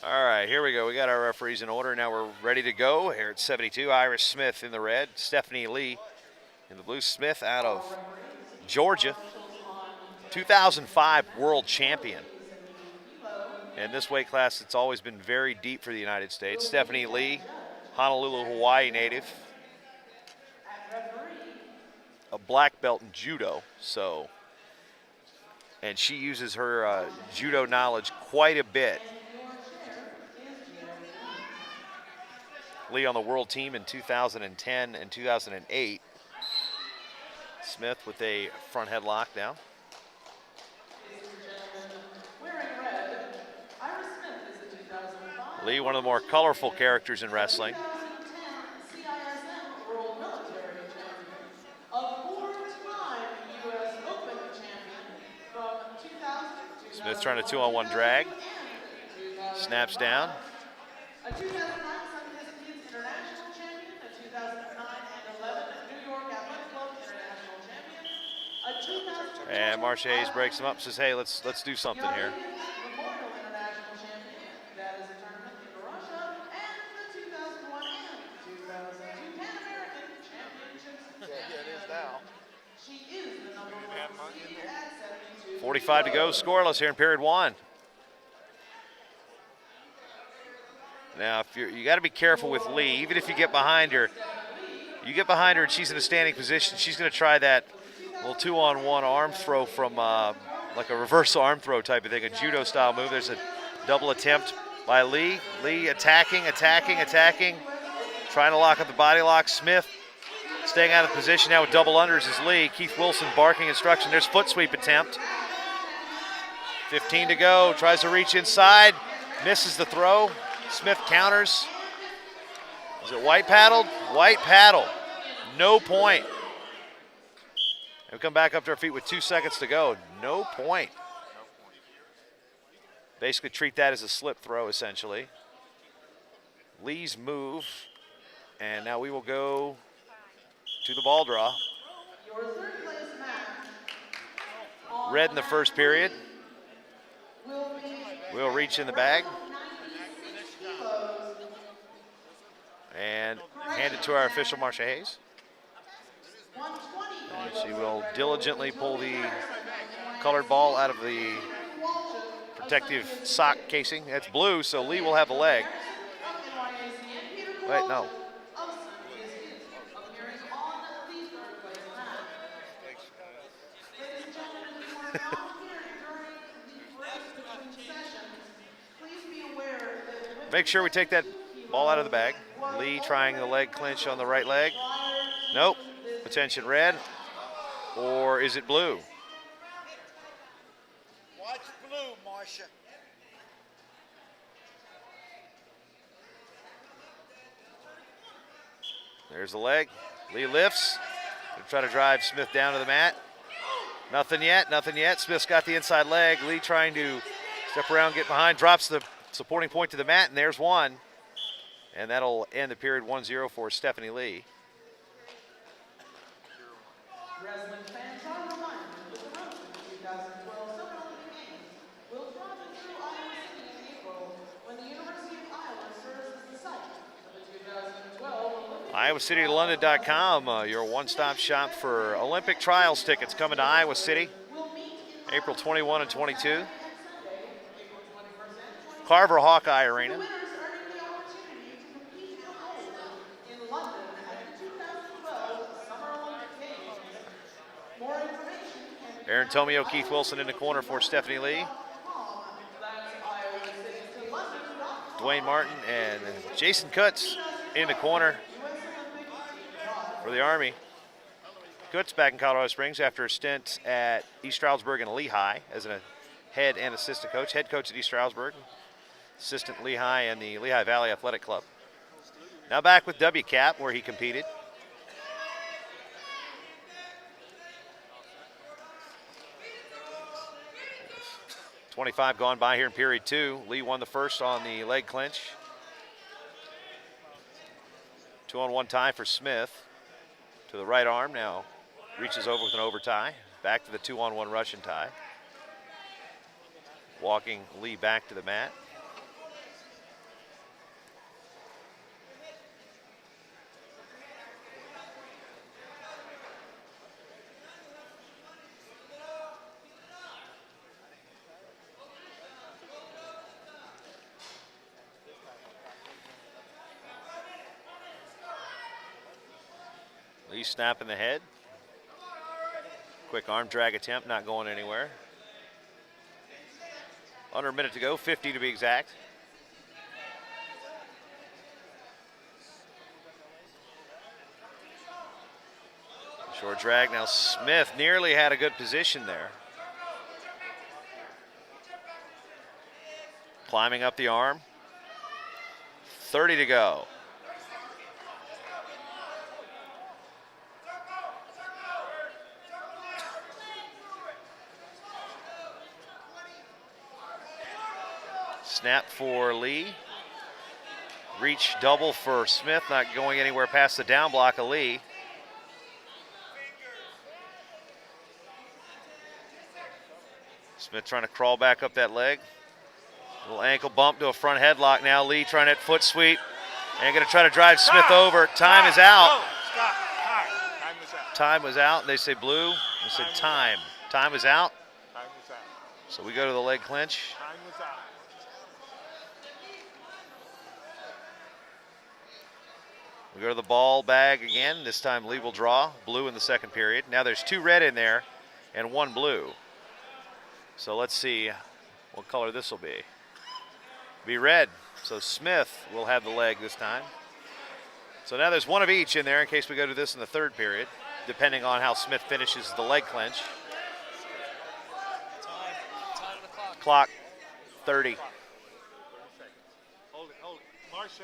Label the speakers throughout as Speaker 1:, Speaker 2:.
Speaker 1: All right, here we go. We got our referees in order. Now we're ready to go. Here at 72, Iris Smith in the red, Stephany Lee in the blue. Smith out of Georgia, 2005 world champion. In this weight class, it's always been very deep for the United States. Stephany Lee, Honolulu, Hawaii native, a black belt in judo. And she uses her judo knowledge quite a bit. Lee on the world team in 2010 and 2008. Smith with a front headlock now. Lee, one of the more colorful characters in wrestling. Smith trying a 2-on-1 drag. Snaps down. A 2009 Sunkist Kids International Champion, a 2009 and 11 New York Athletic Club International Champion, a 2000 and Marcia Hayes breaks him up, says, "Hey, let's do something here." Memorial International Champion, that is a tournament in Russia, and the 2001 and 2002 Pan American Championships. Yeah, it is now. She is the number one seed at 72. 45 to go, scoreless here in period one. Now, if you got to be careful with Lee. Even if you get behind her, and she's in a standing position, she's going to try that little 2-on-1 arm throw from like a reverse arm throw type of thing, a judo style move. There's a double attempt by Lee. Lee attacking, trying to lock up the body lock. Smith staying out of position now with double unders is Lee. Keith Wilson barking instruction. There's foot sweep attempt. 15 to go, tries to reach inside, misses the throw. Smith counters. Is it white paddled? White paddle. No point. And we come back up to our feet with 2 seconds to go. No point. Basically treat that as a slip throw, essentially. Lee's move. And now we will go to the ball draw. Red in the first period. We'll reach in the bag. And hand it to our official, Marcia Hayes. And she will diligently pull the colored ball out of the protective sock casing. That's blue, so Lee will have the leg. Wait, no. Make sure we take that ball out of the bag. Lee trying the leg clinch on the right leg. Nope. Attention, red. Or is it blue?
Speaker 2: Watch blue, Marcia.
Speaker 1: There's the leg. Lee lifts. Gonna try to drive Smith down to the mat. Nothing yet. Smith's got the inside leg. Lee trying to step around, get behind, drops the supporting point to the mat, and there's one. And that'll end the period 1-0 for Stephany Lee. Wrestling fans are reminded that the road to the 2012 Summer Olympic Games will travel through Iowa City in April when the University of Iowa serves as the site of the 2012 Olympic. IowaCityLondon.com, your one-stop shop for Olympic trials tickets coming to Iowa City, April 21 and 22. Carver Hawkeye Arena. Aaron Tomio, Keith Wilson in the corner for Stephany Lee. Dwayne Martin and Jason Kutz in the corner for the Army. Kutz back in Colorado Springs after a stint at East Stroudsburg and Lehigh as a head and assistant coach. Head coach at East Stroudsburg, assistant Lehigh and the Lehigh Valley Athletic Club. Now back with WCAP where he competed. .25 gone by here in period two. Lee won the first on the leg clinch. 2-on-1 tie for Smith. To the right arm now. Reaches over with an over tie. Back to the 2-on-1 Russian tie. Walking Lee back to the mat. Lee snapping the head. Quick arm drag attempt, not going anywhere. Under a minute to go, 50 to be exact. Short drag. Now Smith nearly had a good position there. Climbing up the arm. 30 to go. Snap for Lee. Reach double for Smith, not going anywhere past the down block of Lee. Smith trying to crawl back up that leg. Little ankle bump to a front headlock now. Lee trying that foot sweep. And going to try to drive Smith over. Time is out.
Speaker 2: Stop. Time is out.
Speaker 1: Time was out. They say blue. They said time. Time is out.
Speaker 2: Time is out.
Speaker 1: So we go to the leg clinch.
Speaker 2: Time was out.
Speaker 1: We go to the ball bag again. This time Lee will draw. Blue in the second period. Now there's 2 red in there and 1 blue. So let's see what color this will be. Be red. So Smith will have the leg this time. So now there's 1 of each in there in case we go to this in the third period, depending on how Smith finishes the leg clinch.
Speaker 3: Time on the clock.
Speaker 1: Clock, 30.
Speaker 2: 30 seconds. Hold it. Marcia.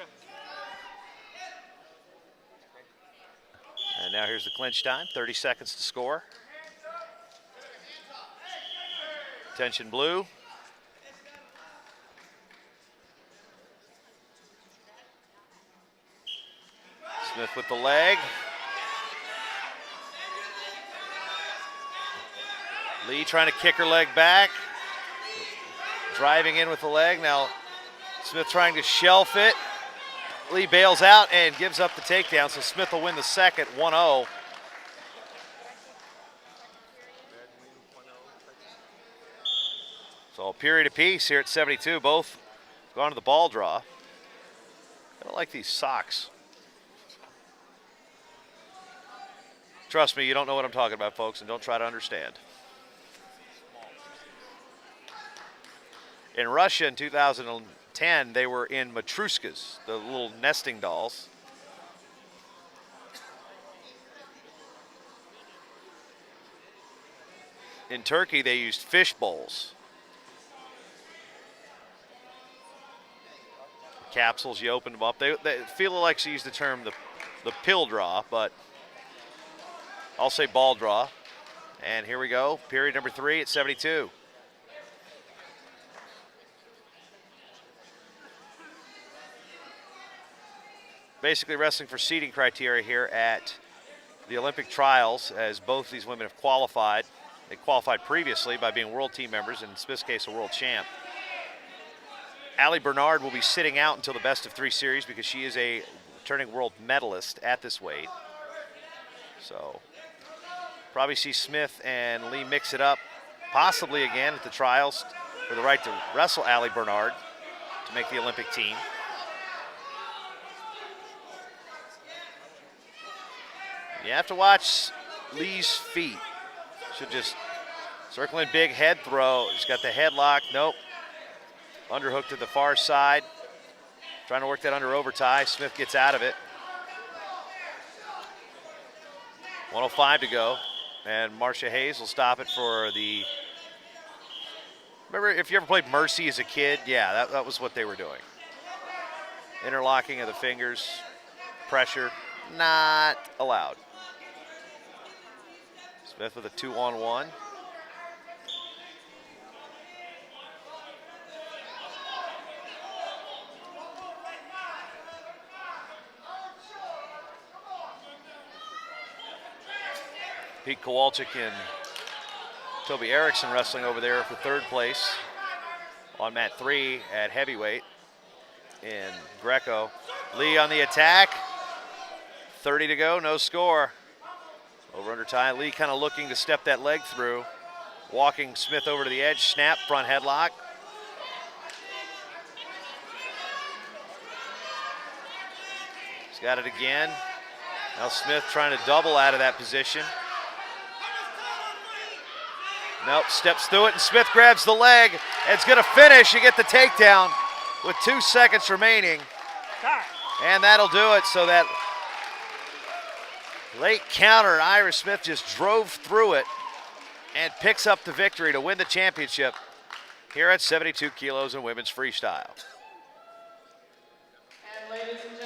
Speaker 1: And now here's the clinch time, 30 seconds to score. Attention blue. Smith with the leg. Lee trying to kick her leg back. Driving in with the leg. Now Smith trying to shelf it. Lee bails out and gives up the takedown, so Smith will win the second, 1-0. So a period apiece here at 72. Both gone to the ball draw. I don't like these socks. Trust me, you don't know what I'm talking about, folks, and don't try to understand. In Russia in 2010, they were in matryoshkas, the little nesting dolls. In Turkey, they used fish bowls. Capsules, you open them up. They feel like she used the term the pill draw, but I'll say ball draw. And here we go, period number 3 at 72. Basically wrestling for seeding criteria here at the Olympic trials, as both these women have qualified. They qualified previously by being world team members, and in Smith's case, a world champ. Allie Bernard will be sitting out until the best of 3 series because she is a returning world medalist at this weight. So probably see Smith and Lee mix it up, possibly again at the trials for the right to wrestle Allie Bernard to make the Olympic team. You have to watch Lee's feet. Should just circling big head throw. He's got the headlock. Nope. Underhook to the far side. Trying to work that under over tie. Smith gets out of it. 1:05 to go. And Marcia Hayes will stop it for the... Remember, if you ever played Mercy as a kid? Yeah, that was what they were doing. Interlocking of the fingers. Pressure. Not allowed. Smith with a 2-on-1. Pete Kowalczyk and Toby Erickson wrestling over there for third place on mat 3 at heavyweight in Greco. Lee on the attack. 30 to go, no score. Over under tie. Lee kind of looking to step that leg through. Walking Smith over to the edge. Snap, front headlock. He's got it again. Now Smith trying to double out of that position. Nope, steps through it, and Smith grabs the leg. And it's gonna finish. You get the takedown with 2 seconds remaining. And that'll do it. So that late counter, Ira Smith just drove through it and picks up the victory to win the championship here at 72 kilos in women's freestyle.
Speaker 3: And ladies and